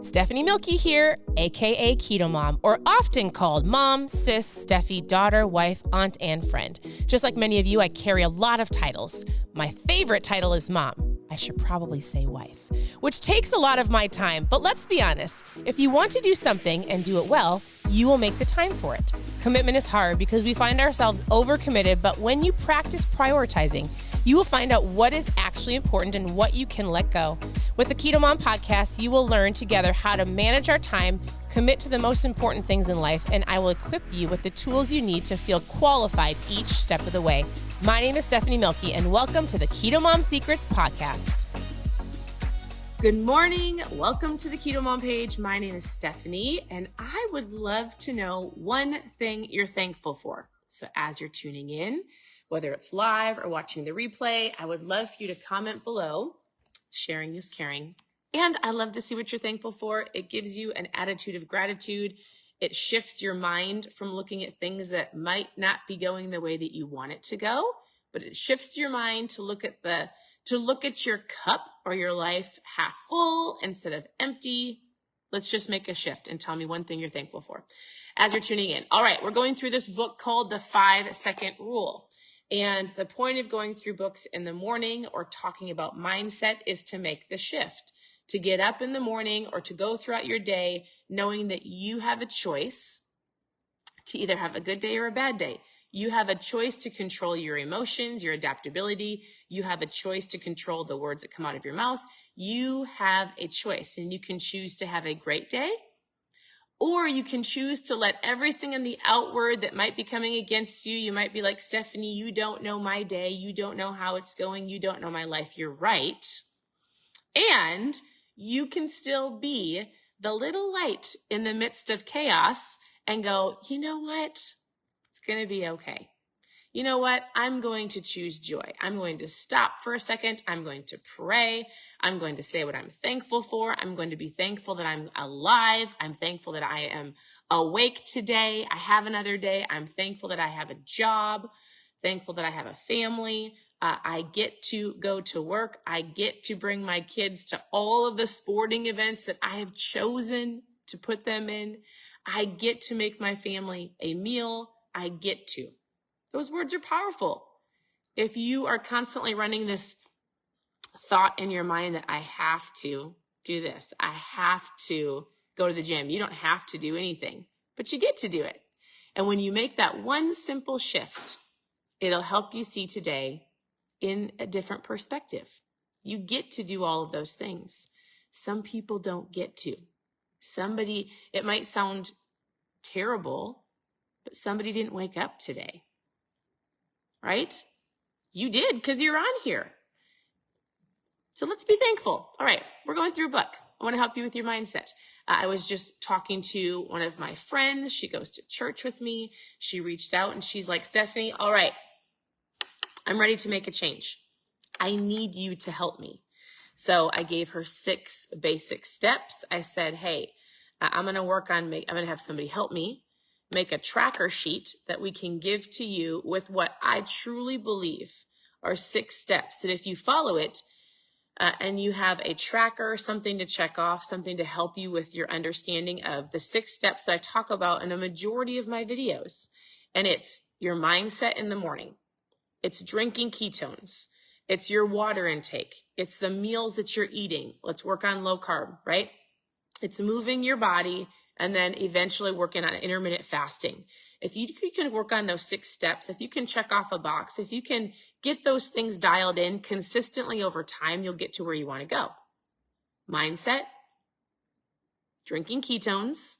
Stephanie Milky here, aka KetoMOM, or often called mom, sis, Steffi, daughter, wife, aunt, and friend. Just like many of you, I carry a lot of titles. My favorite title is mom. I should probably say wife, which takes a lot of my time. But let's be honest, if you want to do something and do it well, you will make the time for it. Commitment is hard because we find ourselves overcommitted, but when you practice prioritizing, you will find out what is actually important and what you can let go. With the KetoMOM podcast, you will learn together how to manage our time, commit to the most important things in life, and I will equip you with the tools you need to feel qualified each step of the way. My name is Stephanie Milky, and welcome to the KetoMOM Secrets podcast. Good morning. Welcome to the KetoMOM page. My name is Stephanie, and I would love to know one thing you're thankful for. So as you're tuning in, whether it's live or watching the replay, I would love for you to comment below. Sharing is caring. And I love to see what you're thankful for. It gives you an attitude of gratitude. It shifts your mind from looking at things that might not be going the way that you want it to go, but it shifts your mind to look at your cup or your life half full instead of empty. Let's just make a shift and tell me one thing you're thankful for as you're tuning in. All right, we're going through this book called The 5-Second Rule. And the point of going through books in the morning or talking about mindset is to make the shift, to get up in the morning or to go throughout your day knowing that you have a choice to either have a good day or a bad day. You have a choice to control your emotions, your adaptability. You have a choice to control the words that come out of your mouth. You have a choice, and you can choose to have a great day, or you can choose to let everything in the outward that might be coming against you. You might be like, Stephanie, you don't know my day. You don't know how it's going. You don't know my life. You're right. And you can still be the little light in the midst of chaos and go, you know what? It's going to be okay. You know what? I'm going to choose joy. I'm going to stop for a second. I'm going to pray. I'm going to say what I'm thankful for. I'm going to be thankful that I'm alive. I'm thankful that I am awake today. I have another day. I'm thankful that I have a job, thankful that I have a family. I get to go to work. I get to bring my kids to all of the sporting events that I have chosen to put them in. I get to make my family a meal. I get to. Those words are powerful. If you are constantly running this thought in your mind that I have to do this, I have to go to the gym. You don't have to do anything, but you get to do it. And when you make that one simple shift, it'll help you see today in a different perspective. You get to do all of those things. Some people don't get to. It might sound terrible, but somebody didn't wake up today. Right? You did because you're on here. So let's be thankful. All right, we're going through a book. I want to help you with your mindset. I was just talking to one of my friends. She goes to church with me. She reached out and she's like, Stephanie, all right, I'm ready to make a change. I need you to help me. So I gave her 6 basic steps. I said, hey, I'm going to have somebody help me make a tracker sheet that we can give to you with what I truly believe are 6 steps that if you follow it and you have a tracker, something to check off, something to help you with your understanding of the 6 steps that I talk about in a majority of my videos. And it's your mindset in the morning. It's drinking ketones. It's your water intake. It's the meals that you're eating. Let's work on low carb, right? It's moving your body and then eventually working on intermittent fasting. If you can work on those 6 steps, if you can check off a box, if you can get those things dialed in consistently over time, you'll get to where you want to go. Mindset, drinking ketones,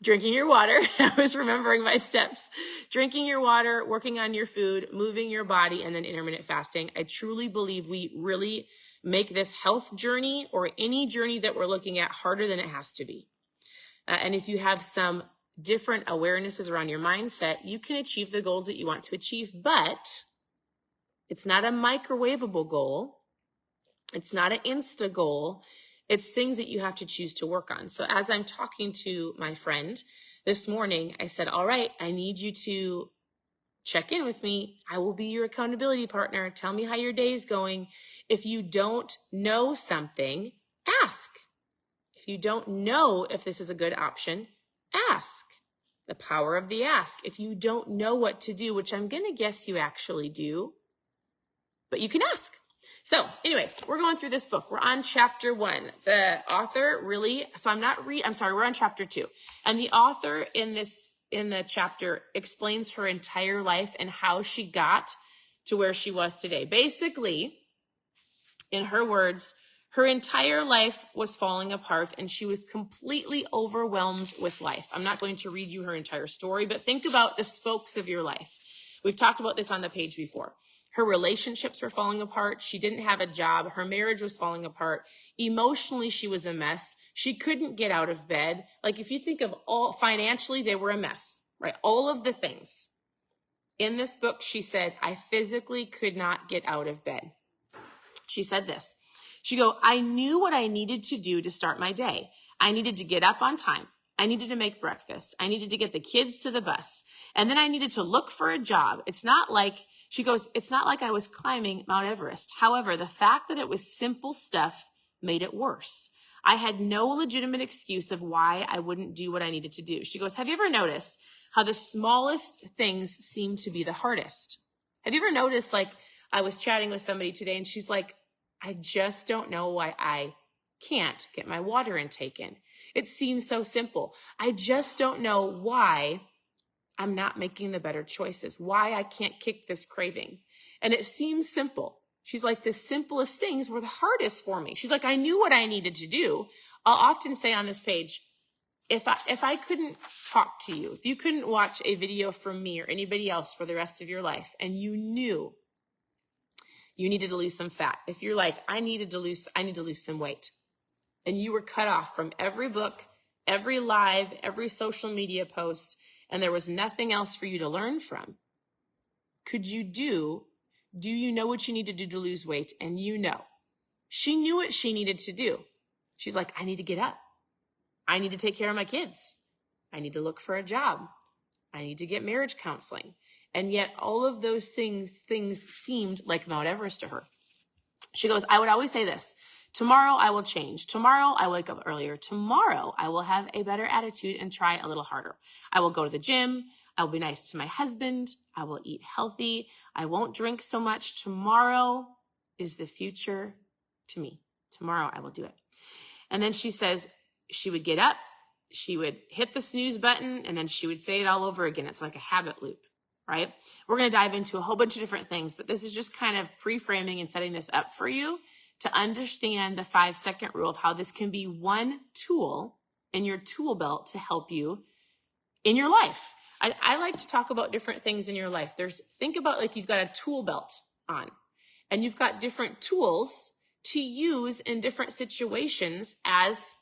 drinking your water. I was remembering my steps. Drinking your water, working on your food, moving your body, and then intermittent fasting. I truly believe we really make this health journey or any journey that we're looking at harder than it has to be. And if you have some different awarenesses around your mindset, you can achieve the goals that you want to achieve, but it's not a microwavable goal. It's not an Insta goal. It's things that you have to choose to work on. So as I'm talking to my friend this morning, I said, all right, I need you to check in with me. I will be your accountability partner. Tell me how your day is going. If you don't know something, ask. If you don't know if this is a good option, ask. The power of the ask. If you don't know what to do, which I'm going to guess you actually do, but you can ask. So anyways, we're going through this book. We're on chapter 1. The author really, we're on chapter 2. And the author in the chapter explains her entire life and how she got to where she was today. Basically, in her words, her entire life was falling apart and she was completely overwhelmed with life. I'm not going to read you her entire story, but think about the spokes of your life. We've talked about this on the page before. Her relationships were falling apart. She didn't have a job. Her marriage was falling apart. Emotionally, she was a mess. She couldn't get out of bed. Like if you think of financially, they were a mess, right? All of the things. In this book, she said, I physically could not get out of bed. She said this. She go, I knew what I needed to do to start my day. I needed to get up on time. I needed to make breakfast. I needed to get the kids to the bus. And then I needed to look for a job. It's not like I was climbing Mount Everest. However, the fact that it was simple stuff made it worse. I had no legitimate excuse of why I wouldn't do what I needed to do. She goes, have you ever noticed how the smallest things seem to be the hardest? Have you ever noticed, like, I was chatting with somebody today and she's like, I just don't know why I can't get my water intake in. It seems so simple. I just don't know why I'm not making the better choices, why I can't kick this craving. And it seems simple. She's like, the simplest things were the hardest for me. She's like, I knew what I needed to do. I'll often say on this page, if I couldn't talk to you, if you couldn't watch a video from me or anybody else for the rest of your life, and you knew you needed to lose some fat, if you're like, I need to lose some weight, and you were cut off from every book, every live, every social media post, and there was nothing else for you to learn from, do you know what you need to do to lose weight? And you know. She knew what she needed to do. She's like, I need to get up. I need to take care of my kids. I need to look for a job. I need to get marriage counseling. And yet all of those things seemed like Mount Everest to her. She goes, I would always say this, tomorrow I will change. Tomorrow I will wake up earlier. Tomorrow I will have a better attitude and try a little harder. I will go to the gym. I will be nice to my husband. I will eat healthy. I won't drink so much. Tomorrow is the future to me. Tomorrow I will do it. And then she says she would get up, she would hit the snooze button, and then she would say it all over again. It's like a habit loop, right? We're going to dive into a whole bunch of different things, but this is just kind of pre-framing and setting this up for you to understand the 5-second rule of how this can be one tool in your tool belt to help you in your life. I like to talk about different things in your life. Think about like you've got a tool belt on and you've got different tools to use in different situations as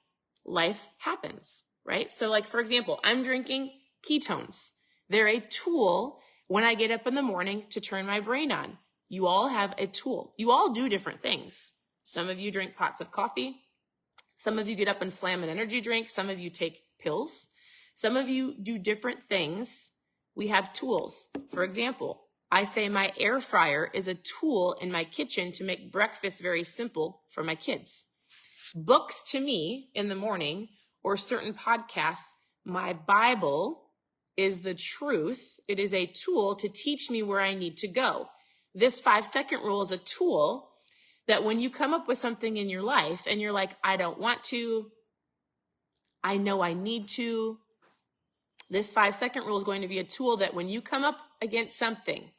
life happens, right? So like, for example, I'm drinking ketones. They're a tool when I get up in the morning to turn my brain on. You all have a tool. You all do different things. Some of you drink pots of coffee. Some of you get up and slam an energy drink. Some of you take pills. Some of you do different things. We have tools. For example, I say my air fryer is a tool in my kitchen to make breakfast very simple for my kids. Books to me in the morning or certain podcasts, my Bible is the truth. It is a tool to teach me where I need to go. This 5-second rule is a tool that when you come up with something in your life and you're like, I don't want to, I know I need to, this 5-second rule is going to be a tool that when you come up against something,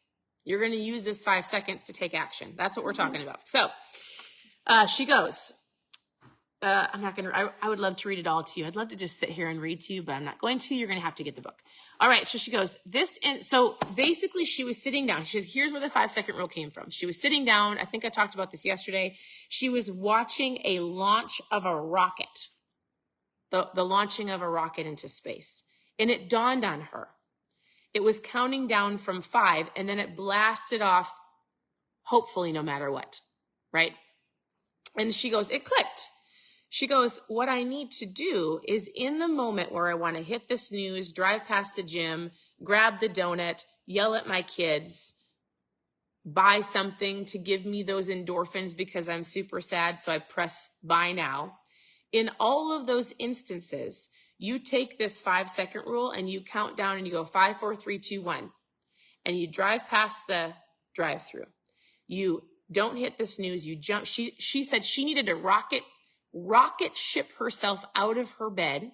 you're going to use this 5 seconds to take action. That's what we're talking about. So she goes, I would love to read it all to you. I'd love to just sit here and read to you, but I'm not going to. You're going to have to get the book. All right. So she goes, so basically she was sitting down. She says, here's where the 5-second rule came from. She was sitting down. I think I talked about this yesterday. She was watching a launch of a rocket, the launching of a rocket into space. And it dawned on her. It was counting down from 5 and then it blasted off, hopefully no matter what, right? And she goes, it clicked. She goes, what I need to do is in the moment where I want to hit the snooze, drive past the gym, grab the donut, yell at my kids, buy something to give me those endorphins because I'm super sad. So I press buy now. In all of those instances, you take this 5-second rule and you count down and you go 5, 4, 3, 2, 1. And you drive past the drive-through. You don't hit the snooze. You jump. She said she needed to rocket ship herself out of her bed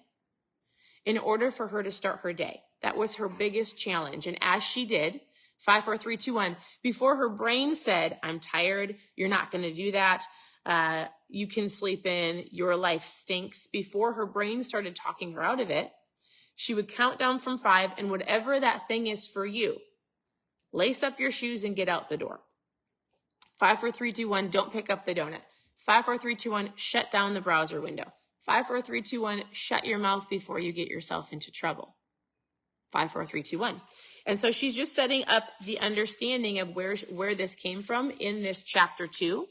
in order for her to start her day. That was her biggest challenge. And as she did, 5, 4, 3, 2, 1, before her brain said, I'm tired, you're not going to do that, you can sleep in, your life stinks, before her brain started talking her out of it, she would count down from 5, and whatever that thing is for you, lace up your shoes and get out the door. 5, 4, 3, 2, 1, don't pick up the donut. 5, 4, 3, 2, 1, shut down the browser window. 5, 4, 3, 2, 1, shut your mouth before you get yourself into trouble. 5, 4, 3, 2, 1. And so she's just setting up the understanding of where this came from in this chapter 2.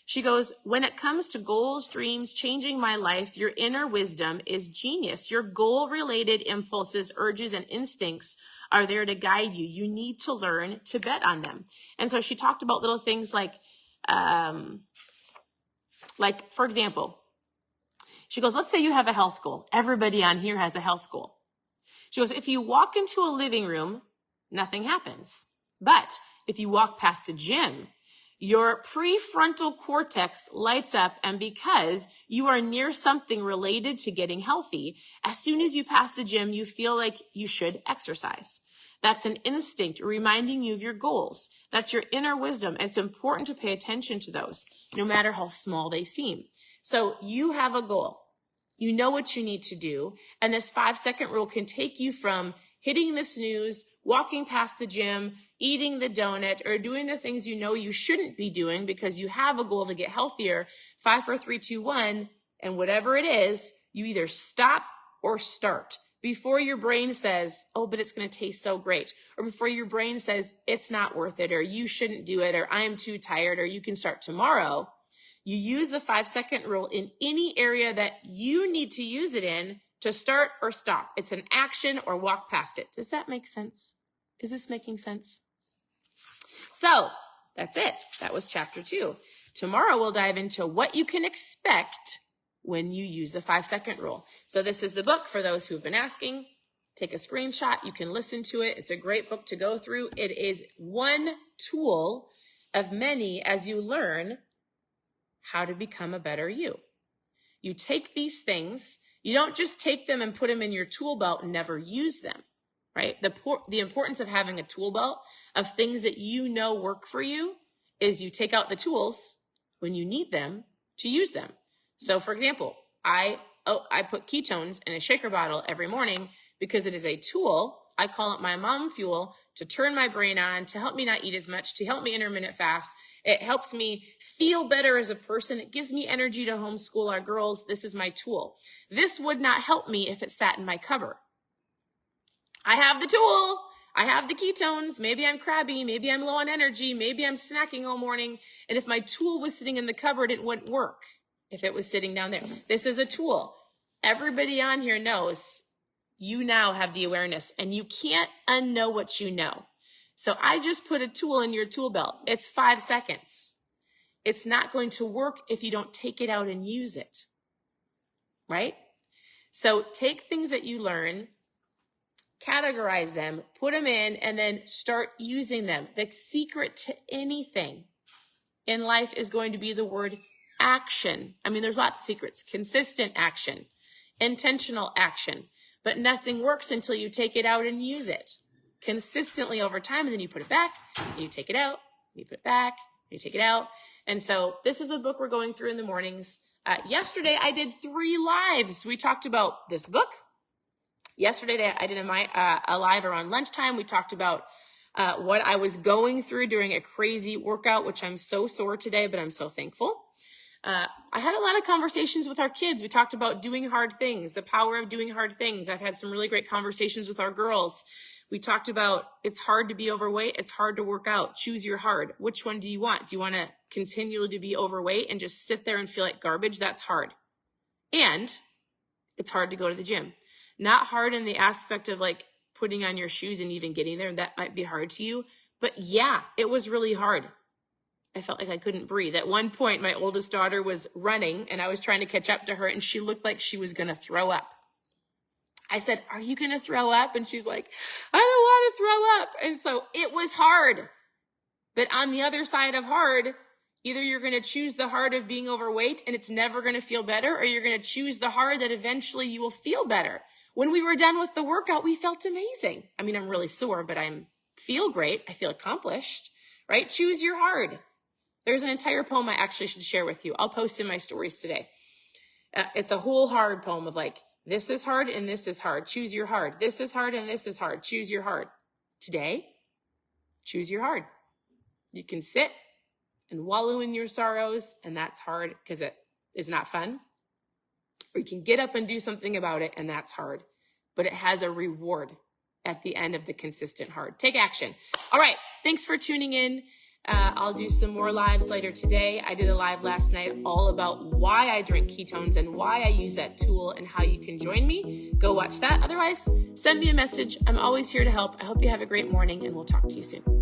She goes, when it comes to goals, dreams, changing my life, your inner wisdom is genius. Your goal-related impulses, urges, and instincts are there to guide you. You need to learn to bet on them. And so she talked about little things like for example, she goes, let's say you have a health goal. Everybody on here has a health goal. She goes, if you walk into a living room, nothing happens. But if you walk past a gym, your prefrontal cortex lights up, and because you are near something related to getting healthy, as soon as you pass the gym, you feel like you should exercise. That's an instinct reminding you of your goals. That's your inner wisdom. It's important to pay attention to those, no matter how small they seem. So you have a goal. You know what you need to do. And this 5-second rule can take you from hitting the snooze, walking past the gym, eating the donut, or doing the things you know you shouldn't be doing because you have a goal to get healthier. 5, 4, 3, 2, 1. And whatever it is, you either stop or start before your brain says, oh, but it's going to taste so great. Or before your brain says, it's not worth it, or you shouldn't do it, or I am too tired, or you can start tomorrow. You use the 5-second rule in any area that you need to use it in to start or stop. It's an action or walk past it. Does that make sense? Is this making sense? So that's it. That was chapter 2. Tomorrow we'll dive into what you can expect when you use the 5-second rule. So this is the book for those who've been asking. Take a screenshot. You can listen to it. It's a great book to go through. It is one tool of many as you learn how to become a better you. You take these things, you don't just take them and put them in your tool belt and never use them, right? The importance of having a tool belt of things that you know work for you is you take out the tools when you need them to use them. So for example, I put ketones in a shaker bottle every morning because it is a tool. I call it my mom fuel to turn my brain on, to help me not eat as much, to help me intermittent fast. It helps me feel better as a person. It gives me energy to homeschool our girls. This is my tool. This would not help me if it sat in my cupboard. I have the tool. I have the ketones. Maybe I'm crabby. Maybe I'm low on energy. Maybe I'm snacking all morning. And if my tool was sitting in the cupboard, it wouldn't work if it was sitting down there. This is a tool. Everybody on here knows you now have the awareness, and you can't unknow what you know. So I just put a tool in your tool belt. It's 5 seconds. It's not going to work if you don't take it out and use it, right? So take things that you learn, categorize them, put them in, and then start using them. The secret to anything in life is going to be the word action. I mean, there's lots of secrets. Consistent action, intentional action, but nothing works until you take it out and use it consistently over time. And then you put it back, and you take it out, you put it back, you take it out. And so this is the book we're going through in the mornings. Yesterday, I did 3 lives. We talked about this book. Yesterday, I did a live around lunchtime. We talked about what I was going through during a crazy workout, which I'm so sore today, but I'm so thankful. I had a lot of conversations with our kids. We talked about doing hard things, the power of doing hard things. I've had some really great conversations with our girls. We talked about it's hard to be overweight. It's hard to work out. Choose your hard. Which one do you want? Do you want to continually to be overweight and just sit there and feel like garbage? That's hard. And it's hard to go to the gym. Not hard in the aspect of like putting on your shoes and even getting there. That might be hard to you. But yeah, it was really hard. I felt like I couldn't breathe. At one point, my oldest daughter was running and I was trying to catch up to her and she looked like she was going to throw up. I said, "Are you going to throw up?" And she's like, "I don't want to throw up." And so it was hard. But on the other side of hard, either you're going to choose the hard of being overweight and it's never going to feel better, or you're going to choose the hard that eventually you will feel better. When we were done with the workout, we felt amazing. I mean, I'm really sore, but I feel great. I feel accomplished, right? Choose your hard. There's an entire poem I actually should share with you. I'll post in my stories today. It's a whole hard poem of like, this is hard and this is hard. Choose your hard. This is hard and this is hard. Choose your hard. Today, choose your hard. You can sit and wallow in your sorrows, and that's hard because it is not fun. Or you can get up and do something about it, and that's hard. But it has a reward at the end of the consistent hard. Take action. All right. Thanks for tuning in. I'll do some more lives later today. I did a live last night all about why I drink ketones and why I use that tool and how you can join me. Go watch that. Otherwise, send me a message. I'm always here to help. I hope you have a great morning, and we'll talk to you soon.